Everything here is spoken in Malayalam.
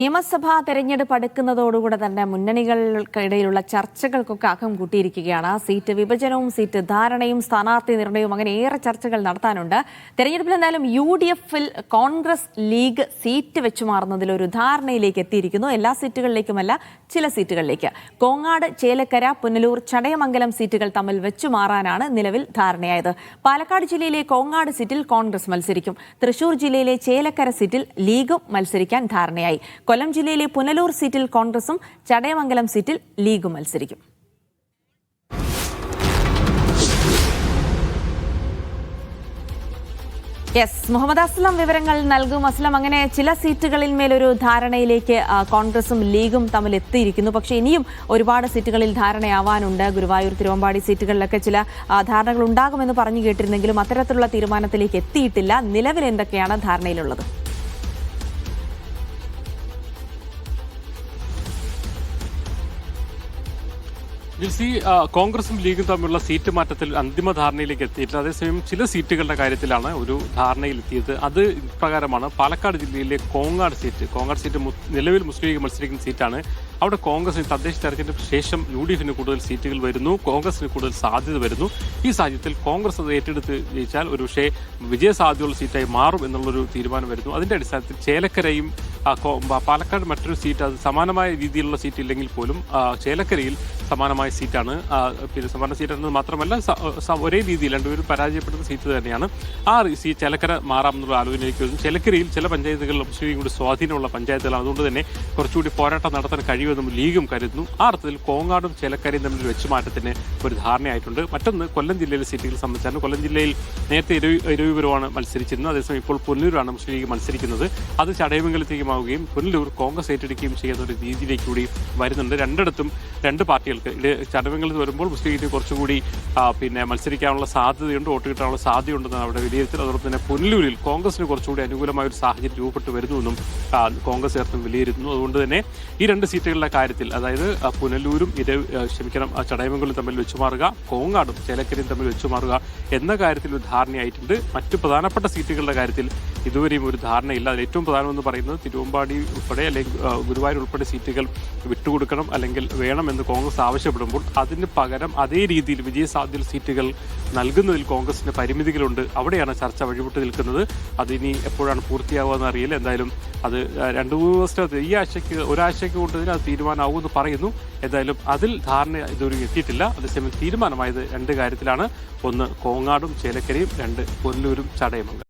നിയമസഭാ തെരഞ്ഞെടുപ്പ് അടുക്കുന്നതോടുകൂടെ തന്നെ മുന്നണികൾക്കിടയിലുള്ള ചർച്ചകൾക്കൊക്കെ അകം കൂട്ടിയിരിക്കുകയാണ്. സീറ്റ് വിഭജനവും സീറ്റ് ധാരണയും സ്ഥാനാർത്ഥി നിർണയവും അങ്ങനെ ഏറെ ചർച്ചകൾ നടത്താനുണ്ട്. തെരഞ്ഞെടുപ്പിൽ എന്തായാലും UDF-ൽ കോൺഗ്രസ് ലീഗ് സീറ്റ് വെച്ചുമാറുന്നതിൽ ഒരു ധാരണയിലേക്ക് എത്തിയിരിക്കുന്നു. എല്ലാ സീറ്റുകളിലേക്കുമല്ല, ചില സീറ്റുകളിലേക്ക്. കോങ്ങാട്, ചേലക്കര, പുനലൂർ, ചടയമംഗലം സീറ്റുകൾ തമ്മിൽ വെച്ചുമാറാനാണ് നിലവിൽ ധാരണയായത്. പാലക്കാട് ജില്ലയിലെ കോങ്ങാട് സീറ്റിൽ കോൺഗ്രസ് മത്സരിക്കും. തൃശൂർ ജില്ലയിലെ ചേലക്കര സീറ്റിൽ ലീഗും മത്സരിക്കാൻ ധാരണയായി. കൊല്ലം ജില്ലയിലെ പുനലൂർ സീറ്റിൽ കോൺഗ്രസും ചടയമംഗലം സീറ്റിൽ ലീഗും മത്സരിക്കും. മുഹമ്മദ് അസ്ലം വിവരങ്ങൾ നൽകും. അസ്ലം, അങ്ങനെ ചില സീറ്റുകളിൽ മേലൊരു ധാരണയിലേക്ക് കോൺഗ്രസും ലീഗും തമ്മിൽ എത്തിയിരിക്കുന്നു. പക്ഷേ ഇനിയും ഒരുപാട് സീറ്റുകളിൽ ധാരണയാവാനുണ്ട്. ഗുരുവായൂർ, തിരുവമ്പാടി സീറ്റുകളിലൊക്കെ ചില ധാരണകൾ ഉണ്ടാകുമെന്ന് പറഞ്ഞു കേട്ടിരുന്നെങ്കിലും അത്തരത്തിലുള്ള തീരുമാനത്തിലേക്ക് എത്തിയിട്ടില്ല. നിലവിൽ എന്തൊക്കെയാണ് ധാരണയിലുള്ളത്? ജിൽസി, കോൺഗ്രസും ലീഗും തമ്മിലുള്ള സീറ്റ് മാറ്റത്തിൽ അന്തിമ ധാരണയിലേക്ക് എത്തിയിട്ടില്ല. അതേസമയം ചില സീറ്റുകളുടെ കാര്യത്തിലാണ് ഒരു ധാരണയിലെത്തിയത്. അത് പ്രകാരമാണ് പാലക്കാട് ജില്ലയിലെ കോങ്ങാട് സീറ്റ് നിലവിൽ മുസ്ലിം ലീഗ് മത്സരിക്കുന്ന സീറ്റാണ്. അവിടെ കോൺഗ്രസിന് തദ്ദേശ തെരഞ്ഞെടുപ്പിന് ശേഷം UDF-ന് കൂടുതൽ സീറ്റുകൾ വരുന്നു, കോൺഗ്രസിന് കൂടുതൽ സാധ്യത വരുന്നു. ഈ സാഹചര്യത്തിൽ കോൺഗ്രസ് അത് ഏറ്റെടുത്ത് ജയിച്ചാൽ ഒരുപക്ഷേ വിജയസാധ്യതയുള്ള സീറ്റായി മാറും എന്നുള്ളൊരു തീരുമാനം വരുന്നു. അതിന്റെ അടിസ്ഥാനത്തിൽ ചേലക്കരയും പാലക്കാട് മറ്റൊരു സീറ്റ്, അത് സമാനമായ രീതിയിലുള്ള സീറ്റ് ഇല്ലെങ്കിൽ പോലും ചേലക്കരയിൽ സമാനമായ സീറ്റാണ്. പിന്നെ സമാന സീറ്റ് എന്നത് മാത്രമല്ല, ഒരേ രീതിയിൽ രണ്ടുപേരും പരാജയപ്പെടുന്ന സീറ്റ് തന്നെയാണ്. ആ ചേലക്കര മാറാമെന്നുള്ള ആലോചനയിലേക്ക് വരുന്നു. ചേലക്കരയിൽ ചില പഞ്ചായത്തുകൾ മുസ്ലിം കൂടി സ്വാധീനമുള്ള പഞ്ചായത്തുകളാണ്. അതുകൊണ്ട് തന്നെ കുറച്ചുകൂടി പോരാട്ടം നടത്താൻ കഴിയുമെന്നും ലീഗും കരുതുന്നു. ആ അർത്ഥത്തിൽ കോങ്ങാടും ചേലക്കരയും തമ്മിൽ വെച്ചുമാറ്റത്തിന് ഒരു ധാരണയായിട്ടുണ്ട്. മറ്റൊന്ന് കൊല്ലം ജില്ലയിലെ സീറ്റുകൾ സംബന്ധിച്ചാണ്. കൊല്ലം ജില്ലയിൽ നേരത്തെ ഇരവിപുരമാണ് മത്സരിച്ചിരുന്നത്. അതേസമയം ഇപ്പോൾ പുനലൂരാണ് മുസ്ലിം ലീഗ് മത്സരിക്കുന്നത്. അത് ചടയമംഗലത്തേക്കുമാവുകയും പുനലൂർ കോൺഗ്രസ് ഏറ്റെടുക്കുകയും ചെയ്യുന്ന ഒരു രീതിയിലേക്ക് കൂടി വരുന്നുണ്ട്. രണ്ടിടത്തും രണ്ട് പാർട്ടികൾക്ക് ചടയമംഗലത്ത് വരുമ്പോൾ മുസ്ലിം ലീഗിന് കുറച്ചുകൂടി പിന്നെ മത്സരിക്കാനുള്ള സാധ്യതയുണ്ട്, വോട്ട് കിട്ടാനുള്ള സാധ്യതയുണ്ടെന്നാണ് അവിടെ വിലയിരുത്തൽ. അതോടൊപ്പം തന്നെ പുനലൂരിൽ കോൺഗ്രസിന് കുറച്ചുകൂടി അനുകൂലമായ ഒരു സാഹചര്യം രൂപപ്പെട്ട് വരുന്നുവെന്നും കോൺഗ്രസ് നേതൃത്വം വിലയിരുത്തുന്നു. അതുകൊണ്ട് തന്നെ ഈ രണ്ട് സീറ്റുകളുടെ കാര്യത്തിൽ, അതായത് പുനലൂരും ചടയമംഗലം തമ്മിൽ വെച്ചുമാറുക, കോങ്ങാടും ചേലക്കരയും തമ്മിൽ വെച്ചുമാറുക എന്ന കാര്യത്തിൽ ഒരു ധാരണയായിട്ടുണ്ട്. മറ്റു പ്രധാനപ്പെട്ട സീറ്റുകളുടെ കാര്യത്തിൽ ഇതുവരെയും ഒരു ധാരണയില്ല. അതിൽ ഏറ്റവും പ്രധാനമെന്ന് പറയുന്നത് തിരുവമ്പാടി ഉൾപ്പെടെ അല്ലെങ്കിൽ ഗുരുവായൂർ ഉൾപ്പെടെ സീറ്റുകൾ വിട്ടുകൊടുക്കണം അല്ലെങ്കിൽ വേണമെന്ന് കോൺഗ്രസ് ആവശ്യപ്പെടുമ്പോൾ അതിന് പകരം അതേ രീതിയിൽ വിജയസാധ്യത സീറ്റുകൾ നൽകുന്നതിൽ കോൺഗ്രസിന് പരിമിതികളുണ്ട്. അവിടെയാണ് ചർച്ച വഴിവിട്ട് നിൽക്കുന്നത്. അതിനി എപ്പോഴാണ് പൂർത്തിയാവുക അറിയില്ല. എന്തായാലും അത് 2-3 ദിവസത്തെ ഒരാഴ്ചയ്ക്ക് കൊണ്ട് അത് തീരുമാനമാകുമെന്ന് പറയുന്നു. എന്തായാലും അതിൽ ധാരണ ഇതുവരെ എത്തിയിട്ടില്ല. അതേസമയം തീരുമാനമായത് രണ്ട് കാര്യത്തിലാണ്. ഒന്ന് കോങ്ങാടും ചേലക്കരയും, രണ്ട് പുനലൂരും ചടയമംഗലം.